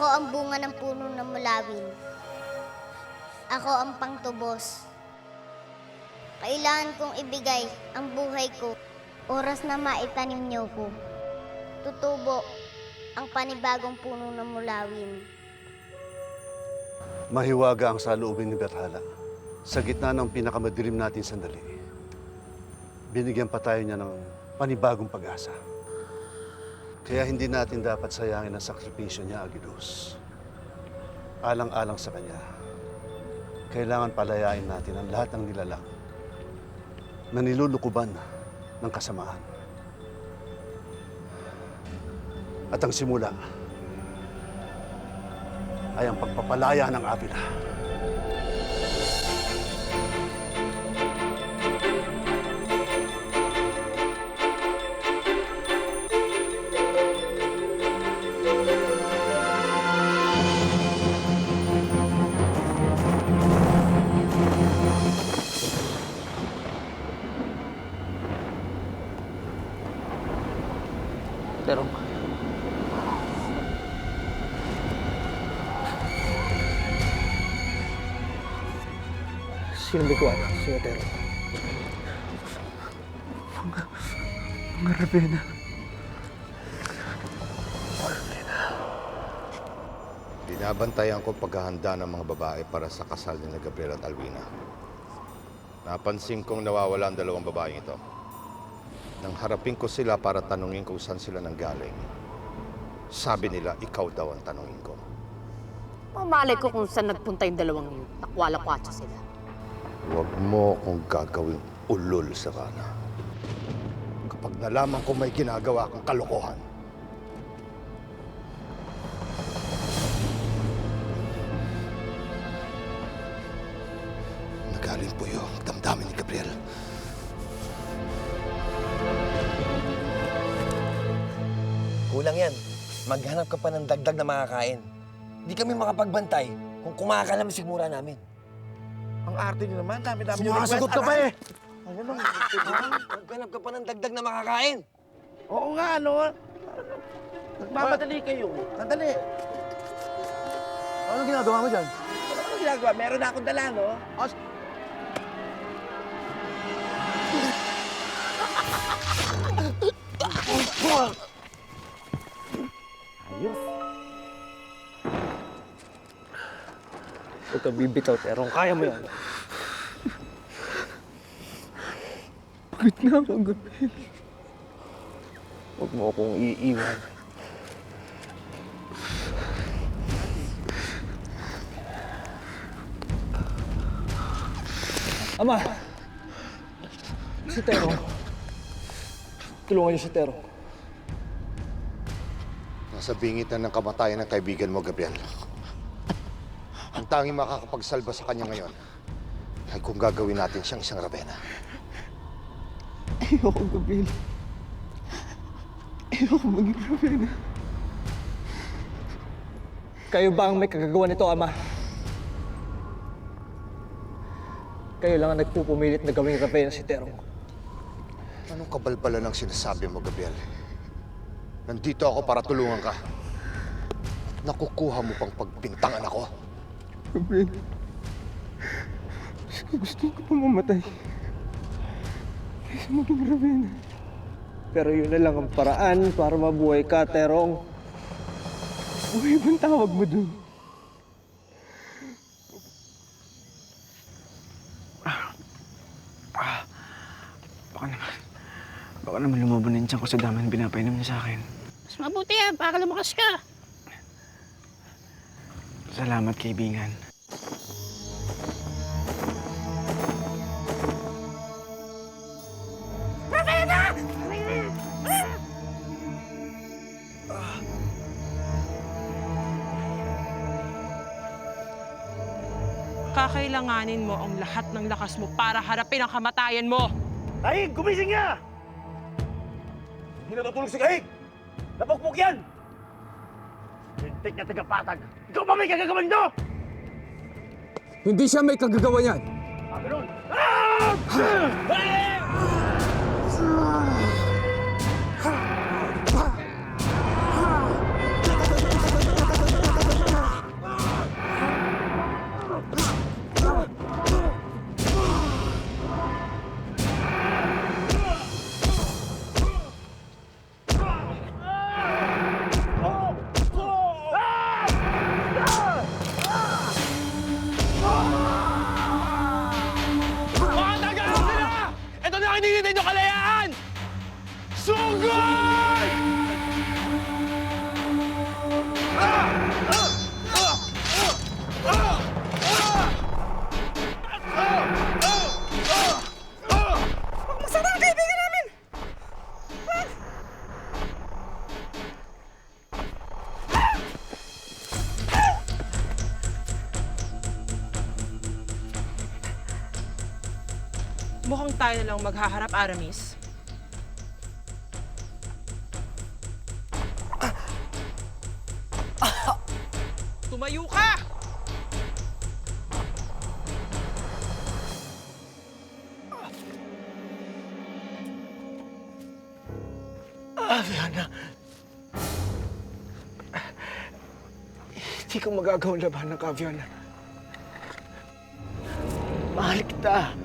Ako ang bunga ng puno ng mulawin. Ako ang pangtubos. Kailangan kong ibigay ang buhay ko. Oras na maitanim niyo ko. Tutubo ang panibagong puno ng mulawin. Mahiwaga ang saloobin ni Berhala. Sa gitna ng pinakamadilim natin sandali, binigyan pa tayo niya ng panibagong pag-asa. Kaya hindi natin dapat sayangin ang sakripisyo niya, Agilos. Alang-alang sa kanya, kailangan palayain natin ang lahat ng nilalang na nilulukuban ng kasamaan. At ang simula ay ang pagpapalaya ng Avila. Terong. Sino may kuwan? Sino Terong? Mga Ravenna. Binabantayan ko paghahanda ng mga babae para sa kasal ni Gabriel at Alwina. Napansin kong nawawala ang dalawang babaeng ito. Nang harapin ko sila para tanungin kung saan sila nanggaling, sabi nila ikaw daw ang tanungin ko. Mamalay ko kung saan nagpunta yung dalawang yun. Nakwala-kwatsa sila. Huwag mo akong gagawing ulol, Savannah. Kapag nalaman ko may ginagawa kang kalokohan, nagaling po yung damdamin ni Gabriel. Kulang yan. Maghanap ka pa ng dagdag na makakain. Hindi kami makapagbantay kung kumakain namin sigmura namin. Ang arte niyo naman, dami-dami niyo Sumasagot ka pa eh! Maghanap ka pa ng dagdag na makakain. Oo nga, ano? Nagmamadali kayo. Sandali. Ano ginagawa mo dyan? Ano ginagawa? Meron na akong dala, no? Ayos. Huwag ka bibitaw, Terong. Kaya mo yan. Pagod na ako, Gabriel. Huwag mo akong iiwan. Ama! Si Terong. Tulungan niyo si Terong. Nasa bingitan ng kamatayan ng kaibigan mo, Gabriel. Ang tanging makakapagsalba sa kanya ngayon ay kung gagawin natin siyang isang Ravenna. Ayoko, Gabriel. Ayoko maging Ravenna. Kayo ba ang may kagagawa nito, Ama? Kayo lang ang nagpupumilit na gawing Ravenna si Terong. Anong kabalbalan ang sinasabi mo, Gabriel? Nandito ako para tulungan ka. Nakukuha mo pang pagbintangan ako. Gabriel, gusto ko pa mamatay. Kaysa maging Ravenna. Pero yun na lang ang paraan para mabuhay ka, Terong. Buhay bang tawag mo dun? Baka naman lumaban din ko sa dami ng pinapainom niya sa akin. Mas mabuti yan, para lumakas ka. Salamat, kaibigan. Kakailanganin mo ang lahat ng lakas mo para harapin ang kamatayan mo. Kahig, gumising nga! Hindi natutulog si Kahig! Napukpuk yan! Lintik na tagapatag! Ikaw ba may kagagawa nito? Hindi siya may kagagawa niyan. Ganun! Ah! Mukhang tayo na lang maghaharap, Aramis. Tumayo ka! Aviana. Hindi ko magagawang labanan ka, Aviana. Mahal kita.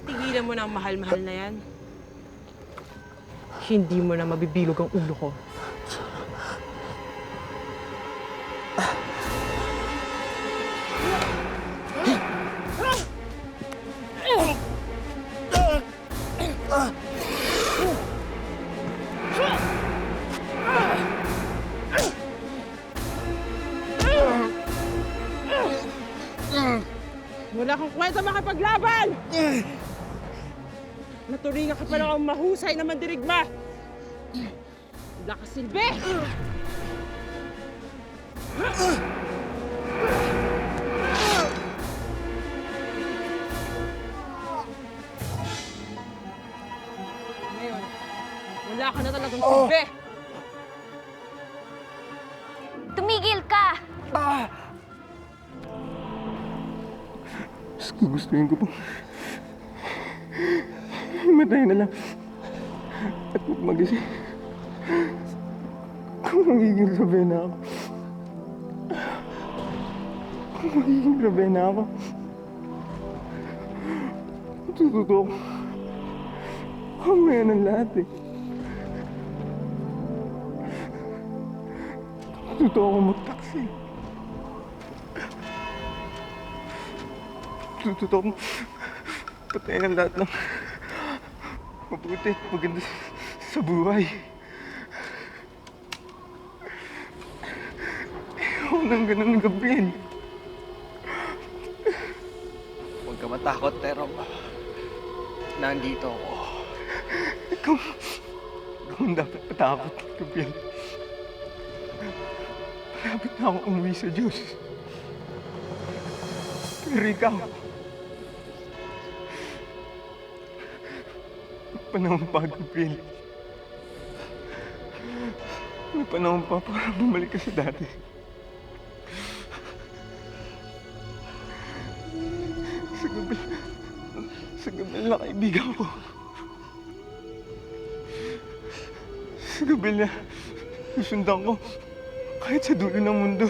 Tigilan mo na ang mahal-mahal na yan. Hindi mo na mabibilog ang ulo ko. Wala kang kwenta makapaglaban! Naturingan ka pa lang ang mahusay na mandirigma! Wala ka silbi! Ngayon, wala ka na talagang silbi! Tumigil ka! Gugustuhin ko po. Matay na lang. At magising. Kung magiging Ravenna ako. Kung magiging Ravenna ako. Tututo ko. Kamaya ng lahat eh. Tututo ako mag-taxi. Tututo ko. Patayin ang lahat ng mabuti, maganda sa buhay. Ayaw nang ganun, Gabriel. Huwag ka matakot, Terong. Nandito ako. Ikaw ang dapat matakot, Gabriel. Malapit na ako umuwi sa Diyos. Pero ikaw, panahon pa, Gabriel. May panahon pa para bumalik ka sa dati. Sa Gabriel na kaibigan ko. Sa Gabriel na susundan ko kahit sa dulo ng mundo.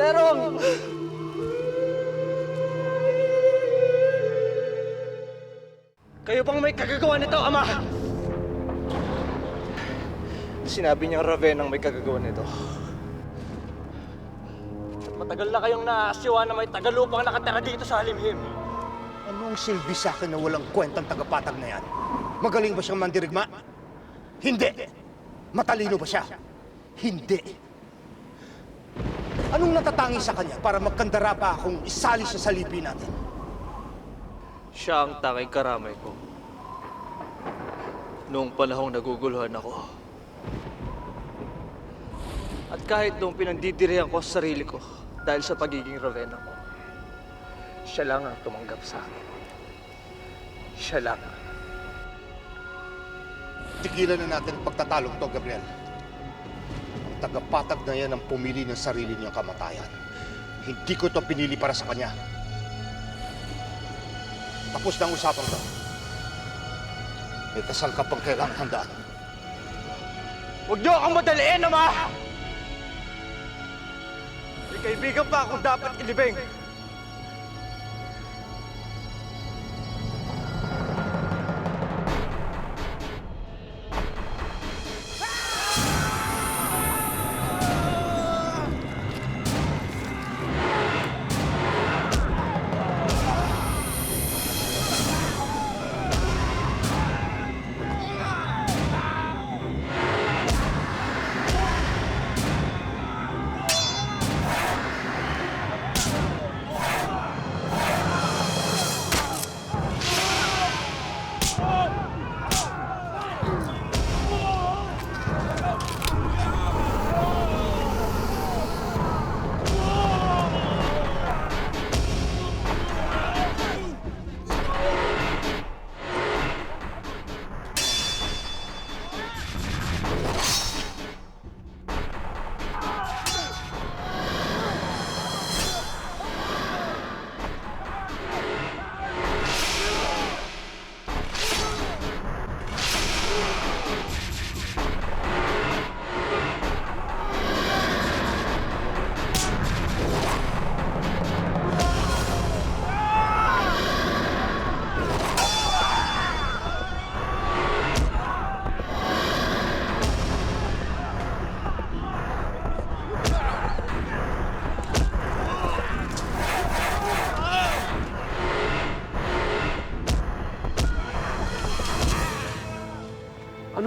Terong! Kayo bang may kagagawa nito, Ama? Sinabi niyang Ravenna ang may kagagawa nito. At matagal na kayong naasiwa na may tagalupang nakatira dito sa Halimhim. Ano ang silbi sa akin na walang kwentang tagapatag na yan? Magaling ba siyang mandirigma? Hindi! Matalino ba siya? Hindi! Anong natatangi sa kanya para magkandara pa akong isali siya sa lipi natin? Siya ang tanging karamay ko. Noong panahong naguguluhan ako. At kahit noong pinagdidirihan ko sa sarili ko dahil sa pagiging Ravenna ko, siya lang ang tumanggap sa akin. Siya lang. Tigilan na natin ang pagtatalog to, Gabriel. Ang tagapatag na yan ang pumili ng sarili niyang kamatayan. Hindi ko ito pinili para sa kanya. Tapos na ang usapang to. May kasal ka pang kailangang handaan. Huwag niyo akong madaliin, Ama! May kaibigan pa akong dapat ilibing.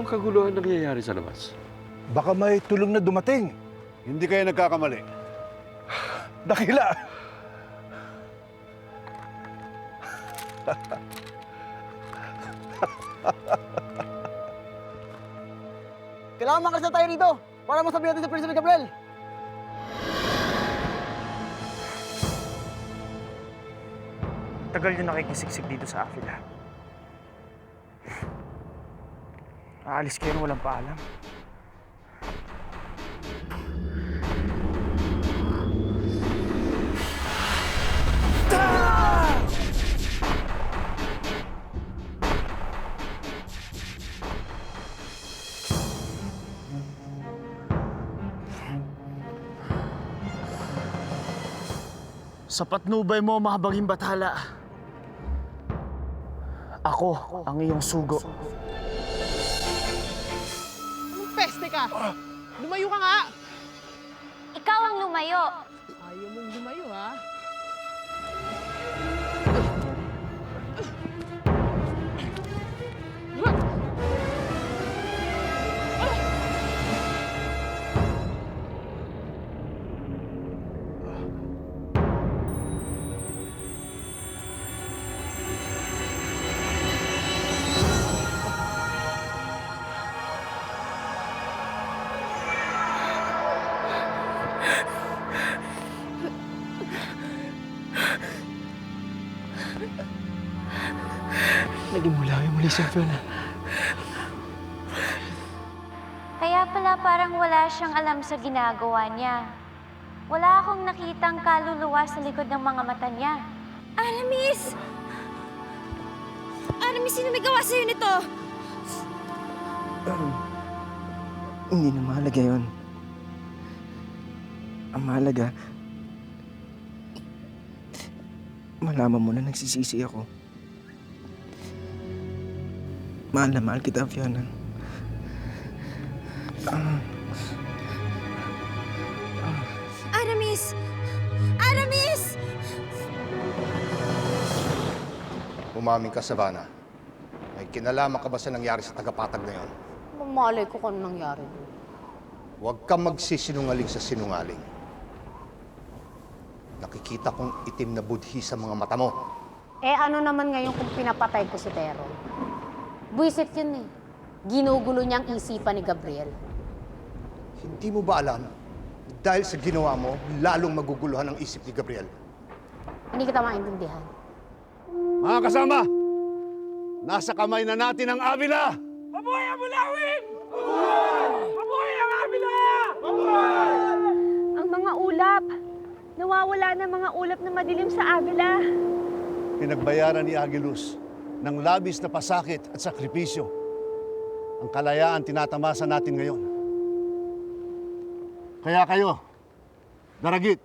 Anong kaguluhan nangyayari sa labas? Baka may tulong na dumating. Hindi kayo nagkakamali. Dakila! Kailangan makalis na tayo rito para masabi natin sa Prinsipe Gabriel. Tagal nyo nakikisiksik dito sa Avila. Aalis kayo nang walang paalam. Sa patnubay mo, mahabaging bathala. Ako ang iyong sugo. Anong peste ka? Lumayo ka nga! Ikaw ang lumayo. Ayaw mong lumayo, ha? Naging muli si Fiona. Kaya pala parang wala siyang alam sa ginagawa niya. Wala akong nakitang kaluluwa sa likod ng mga mata niya. Aramis! Aramis, sino may gawa sa'yo nito? Hindi na mahalaga yun. Ang mahalaga, malaman mo na nagsisisi ako. Mahal na mahal kita, Fiona. Aramis! Aramis! Umamin ka, Savannah. May kinalaman ka ba sa nangyari sa tagapatag na yon? Mamalay ko kung anong nangyari. Huwag kang magsisinungaling sa sinungaling. Nakikita kong itim na budhi sa mga mata mo. Eh ano naman ngayon kung pinapatay ko si Tero? Buisit yun eh. Ginugulo niya ang isipan ni Gabriel. Hindi mo ba alam? Dahil sa ginawa mo, lalong maguguluhan ang isip ni Gabriel. Hindi kita maintindihan. Mga kasama, nasa kamay na natin ang Avila! Mabuhay ang Bulawin! Mabuhay ang Avila! Ang mga ulap. Nawawala na mga ulap na madilim sa Avila. Pinagbayaran ni Agilus ng labis na pasakit at sakripisyo. Ang kalayaan tinatamasa natin ngayon. Kaya kayo, Daragit,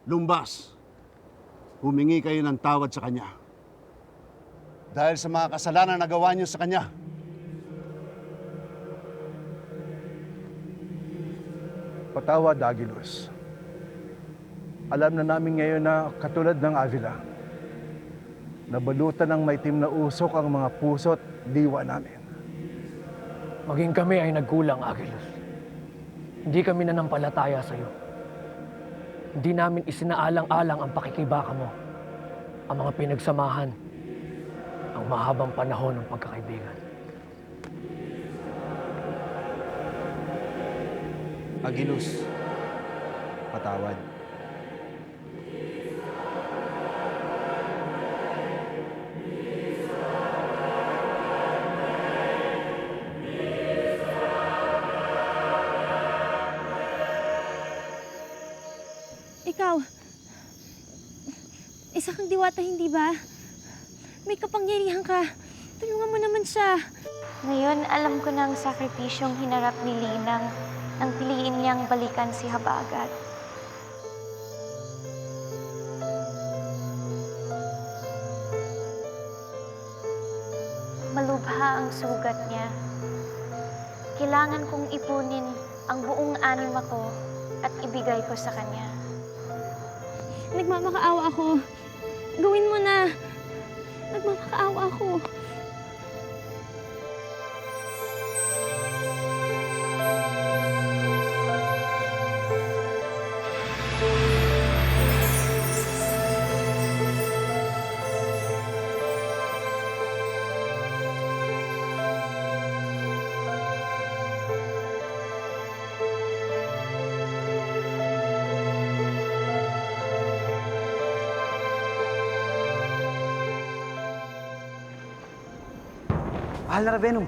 Lumbas, humingi kayo ng tawad sa Kanya. Dahil sa mga kasalanan na gawa niyo sa Kanya. Patawad, Agilus. Alam na namin ngayon na katulad ng Avila, nabalutan ng maitim na usok ang mga puso't diwa namin. Maging kami ay nagkulang, Agilus. Hindi kami nanampalataya sa'yo. Hindi namin isinaalang-alang ang pakikibaka mo, ang mga pinagsamahan, ang mahabang panahon ng pagkakaibigan. Agilus, patawad. Ikaw, isa kang diwata, hindi ba? May kapangyarihan ka. Tulungan mo naman siya. Ngayon, alam ko na ang sakripisyong hinarap ni Linang nang piliin niyang balikan si Habagat. Malubha ang sugat niya. Kailangan kong ipunin ang buong anima ko at ibigay ko sa kanya. Nagmamakaawa ako. Gawin mo na. Nagmamakaawa ako. Mahal na Ravenum,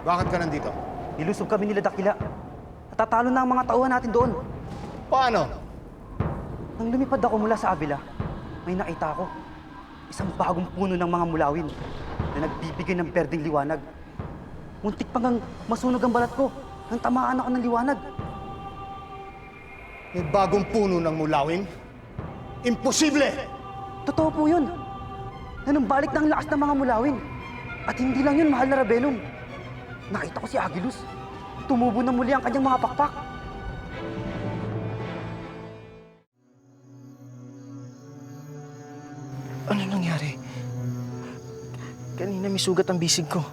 Bakit ka nandito? nilusob kami nila Dakila. Natatalo na ang mga tauhan natin doon. Paano? Nang lumipad ako mula sa Avila, may nakita ako. Isang bagong puno ng mga mulawin na nagbibigay ng berdeng liwanag. Muntik pang masunog ang balat ko nang tamaan ako ng liwanag. May bagong puno ng mulawin? Imposible! Totoo po yun. Nanumbalik na ang lakas ng mga mulawin. At hindi lang yun, mahal na Ravenum. Nakita ko si Agilus. Tumubo na muli ang kanyang mga pakpak. Ano nangyari? Kanina may sugat ang bisig ko.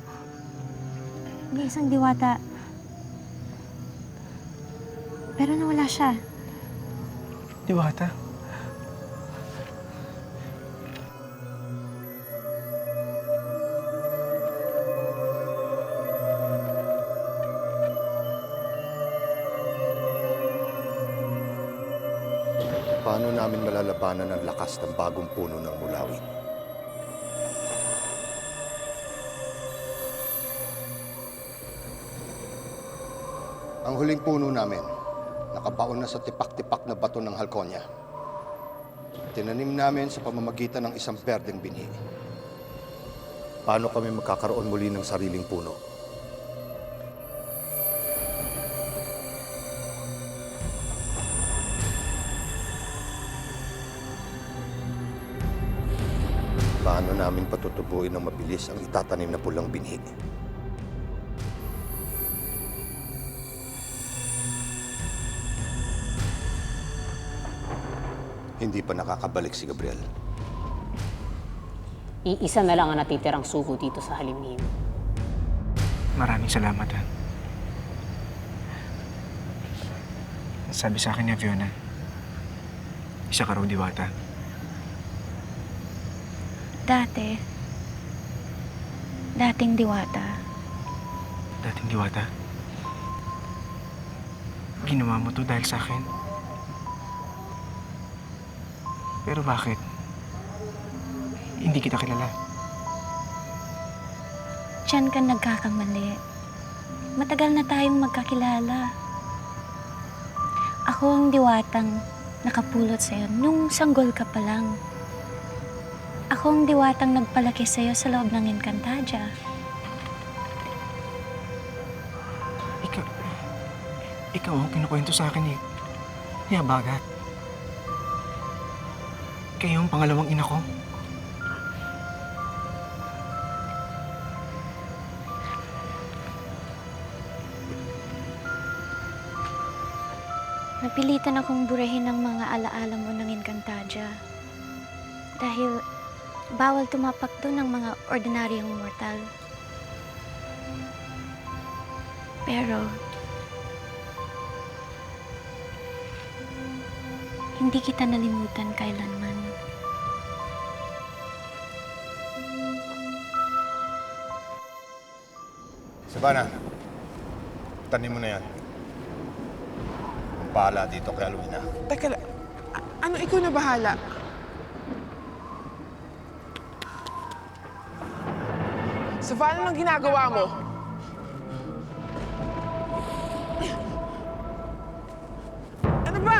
May isang diwata. Pero nawala siya. Diwata? Paano namin malalabanan ang lakas ng bagong puno ng mulawin? Ang huling puno namin, nakabaon na sa tipak-tipak na bato ng Halconia. Tinanim namin sa pamamagitan ng isang berdeng binhi. Paano kami magkakaroon muli ng sariling puno? Paano namin patutubuin ng mabilis ang itatanim na pulang binhi? Hindi pa nakakabalik si Gabriel. Iisa na lang ang natitirang sugo dito sa Halimhim. Maraming salamat, ha. Sabi sa akin ni Fiona, isa ka raw diwata. Dating diwata. Dating diwata? Ginawa mo to dahil sa akin? Pero bakit? Hindi kita kilala. Diyan ka nagkakamali. Matagal na tayong magkakilala. Ako ang diwatang nakapulot sa'yo nung sanggol ka pa lang. Ako ang diwatang nagpalaki sa'yo sa loob ng Encantadia. Ikaw ang kinukwento sa akin ni Abagat. Kayo ang pangalawang ina ko. Napilitan akong burahin ang mga alaala mo ng Encantadia. Dahil bawal tumapak doon ng mga ordinaryong mortal. Pero hindi kita nalimutan kailanman. Savannah, tanim mo na yan. Ang bahala dito kay Alwina. Teka lang, ano ikaw na bahala? Savannah, anong ginagawa mo? Ano ba?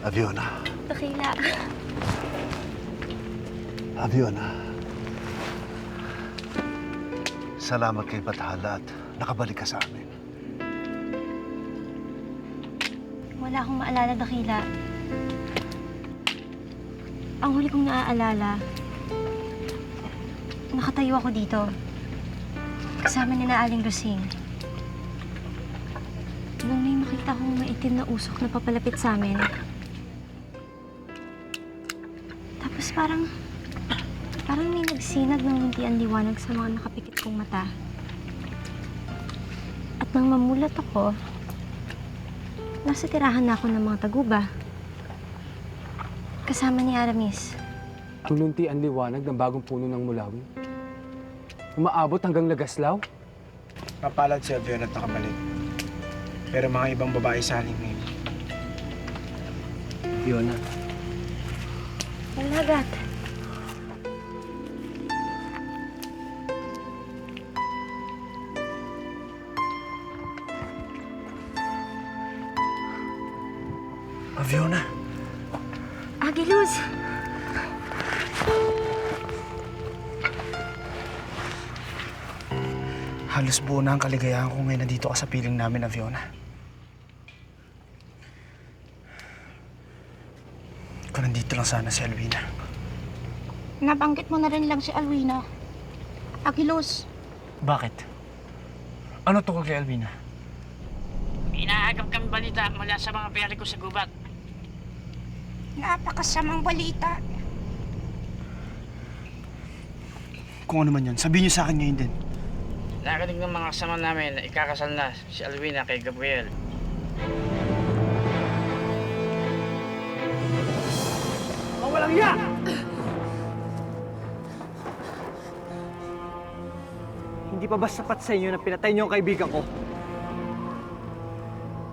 Aviona. Dakila. Aviona. Salamat kay Bathala at nakabalik ka sa amin. Wala akong maalala, Dakila. Ang huli kong naaalala, nakatayo ako dito. Kasama ni na Aling Rosing. Nung may makita kong maitim na usok na papalapit sa amin. Tapos parang may nagsinag ng muntian liwanag sa mga nakapikit kong mata. At nang mamulat ako, nasa tirahan na ako ng mga taguba. Kasama ni Aramis. Tulunti ang liwanag ng bagong puno ng mulawin. Umaabot hanggang Lagaslaw. Mapalad si Alvera at nakabalik. Pero mga ibang babae sa Alimim. Fiona. Alagat. Fiona. Agilus! Halos buo na ang kaligayahan ko ngayon nandito ka sa piling namin, Fiona. Kung nandito lang sana si Alwina. Nabanggit mo na rin lang si Alwina. Agilus. Bakit? Ano tungkol kay Alwina? Inaagap kami balita mula sa mga biyari ko sa gubat. Napakasamang balita. Kung ano man yun, sabihin niyo sa akin ngayon din. Narinig ng mga kasama namin na ikakasal na si Alwina kay Gabriel. Walang iya! Hindi pa ba sapat sa inyo na pinatay niyo ang kaibigan ko?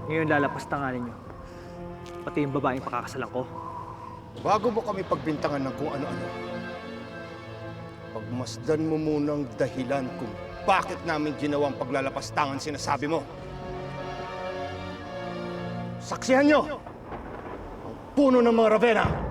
Ngayon lalapastanganin niyo. Pati yung babaeng pakakasalan ko. Bago mo kami pagbintangan ng kung ano-ano, pagmasdan mo munang dahilan kung bakit namin ginawang paglalapastangan sinasabi mo. Saksihan nyo ang puno ng mga Ravenna.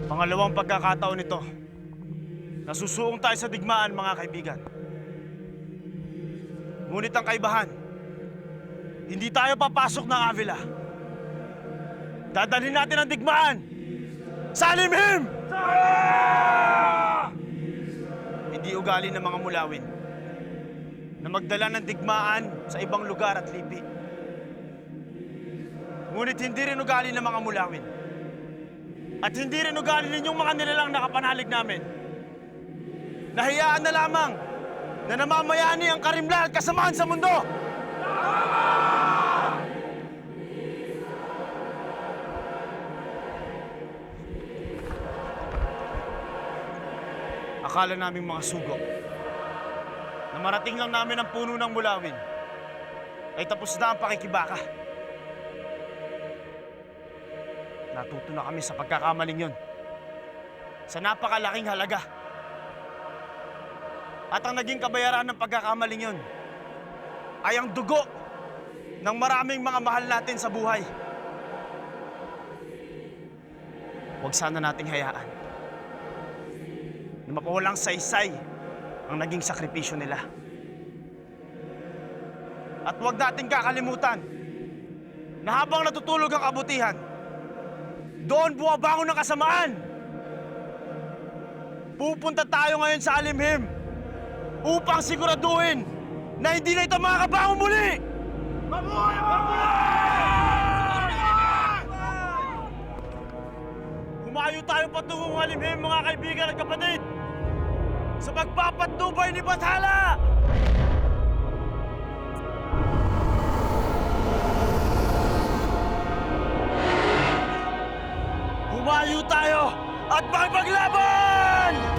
Pangalawang pagkakataon nito. Nasusuong tayo sa digmaan, mga kaibigan. Ngunit ang kaibahan, hindi tayo papasok ng Avila. Dadalhin natin ang digmaan sa Alimhim! Hindi ugali ng mga mulawin na magdala ng digmaan sa ibang lugar at lipi. Ngunit hindi rin ugali ng mga mulawin. At hindi rin ugali ninyong mga nilalang nakapanalig namin. Nahiyaan na lamang na namamayani ang karimlan at kasamaan sa mundo! Akala naming mga sugo na marating lang namin ang puno ng mulawin ay tapos na ang pakikibaka. Natuto na kami sa pagkakamaling yun. Sa napakalaking halaga. At ang naging kabayaran ng pagkakamaling yun ay ang dugo ng maraming mga mahal natin sa buhay. Huwag sana nating hayaan na mapawalang saysay ang naging sakripisyo nila. At huwag nating kakalimutan na habang natutulog ang kabutihan, doon bumabangon ng kasamaan. Pupunta tayo ngayon sa Alimhim upang siguraduhin na hindi na ito makakabangon muli! Mabuhay! Humayo tayo patungong Alimhim, mga kaibigan at kapatid, sa pagpapatnubay ni Bathala! Humayo tayo at makipaglaban!